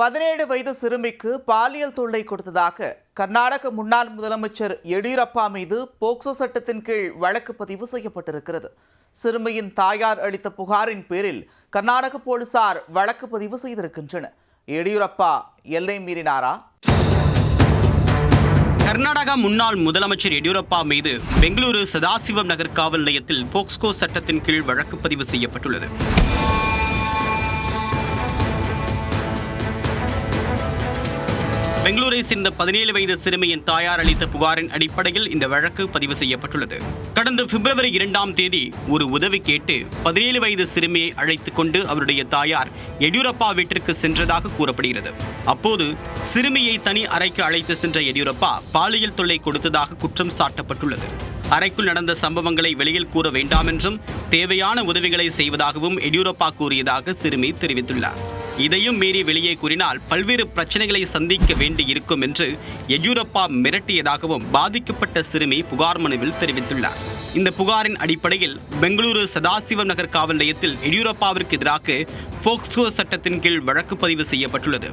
17 வயது சிறுமிக்கு பாலியல் தொல்லை கொடுத்ததாக கர்நாடக முன்னாள் முதலமைச்சர் எடியூரப்பா மீது போக்சோ சட்டத்தின் கீழ் வழக்கு பதிவு செய்யப்பட்டிருக்கிறது. சிறுமியின் தாயார் அளித்த புகாரின் பேரில் கர்நாடக போலீசார் வழக்கு பதிவு செய்திருக்கின்றனர். எடியூரப்பா எல்லை மீறினாரா? கர்நாடகா முன்னாள் முதலமைச்சர் எடியூரப்பா மீது பெங்களூரு சதாசிவம் நகர் காவல் நிலையத்தில் போக்ஸ்கோ சட்டத்தின் கீழ் வழக்கு பதிவு செய்யப்பட்டுள்ளது. பெங்களூரை சேர்ந்த 17 வயது சிறுமியின் தாயார் அளித்த புகாரின் அடிப்படையில் இந்த வழக்கு பதிவு செய்யப்பட்டுள்ளது. கடந்த பிப்ரவரி 2ஆம் தேதி ஒரு உதவி கேட்டு 17 வயது சிறுமியை அழைத்துக் கொண்டு அவருடைய தாயார் எடியூரப்பா வீட்டிற்கு சென்றதாக கூறப்படுகிறது. அப்போது சிறுமியை தனி அறைக்கு அழைத்து சென்ற எடியூரப்பா பாலியல் தொல்லை கொடுத்ததாக குற்றம் சாட்டப்பட்டுள்ளது. அறைக்குள் நடந்த சம்பவங்களை வெளியில் கூற வேண்டாம் என்றும் தேவையான உதவிகளை செய்வதாகவும் எடியூரப்பா கூறியதாக சிறுமி தெரிவித்துள்ளார். இதையும் மீறி வெளியே கூறினால் பல்வேறு பிரச்சனைகளை சந்திக்க வேண்டி இருக்கும் என்று எடியூரப்பா மிரட்டியதாகவும் பாதிக்கப்பட்ட சிறுமி புகார் மனுவில் தெரிவித்துள்ளார். இந்த புகாரின் அடிப்படையில் பெங்களூரு சதாசிவம் நகர் காவல் நிலையத்தில் எடியூரப்பாவிற்கு எதிராக போக்ஸ்கோ சட்டத்தின் கீழ் வழக்கு பதிவு செய்யப்பட்டுள்ளது.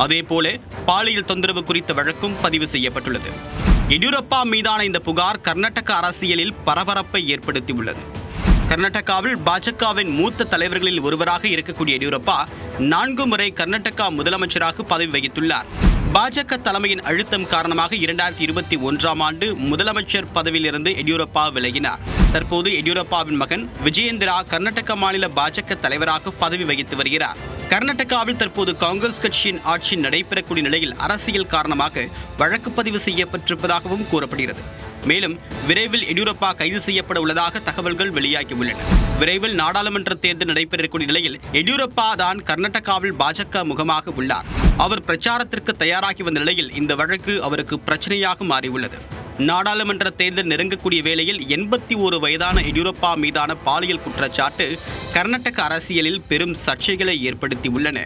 அதேபோல பாலியல் தொந்தரவு குறித்த வழக்கும் பதிவு செய்யப்பட்டுள்ளது. எடியூரப்பா மீதான இந்த புகார் கர்நாடக அரசியலில் பரபரப்பை ஏற்படுத்தியுள்ளது. கர்நாடகாவில் பாஜகவின் மூத்த தலைவர்களில் ஒருவராக இருக்கக்கூடிய எடியூரப்பா 4 முறை கர்நாடகா முதலமைச்சராக பதவி வகித்துள்ளார். பாஜக தலைமையின் அழுத்தம் காரணமாக 2021ஆம் ஆண்டு முதலமைச்சர் பதவியிலிருந்து எடியூரப்பா விலகினார். தற்போது எடியூரப்பாவின் மகன் விஜயேந்திரா கர்நாடக மாநில பாஜக தலைவராக பதவி வகித்து வருகிறார். கர்நாடகாவில் தற்போது காங்கிரஸ் கட்சியின் ஆட்சி நடைபெறக்கூடிய நிலையில் அரசியல் காரணமாக வழக்கு பதிவு செய்யப்பட்டிருப்பதாகவும் கூறப்படுகிறது. மேலும் விரைவில் எடியூரப்பா கைது செய்யப்பட உள்ளதாக தகவல்கள் வெளியாகியுள்ளன. விரைவில் நாடாளுமன்ற தேர்தல் நடைபெறக்கூடிய நிலையில் எடியூரப்பா தான் கர்நாடகாவில் பாஜக முகமாக உள்ளார். அவர் பிரச்சாரத்திற்கு தயாராகி வந்த நிலையில் இந்த வழக்கு அவருக்கு பிரச்சனையாக மாறியுள்ளது. நாடாளுமன்ற தேர்தல் நெருங்கக்கூடிய வேளையில் 81 வயதான எடியூரப்பா மீதான பாலியல் குற்றச்சாட்டு கர்நாடக அரசியலில் பெரும் சர்ச்சைகளை ஏற்படுத்தியுள்ளன.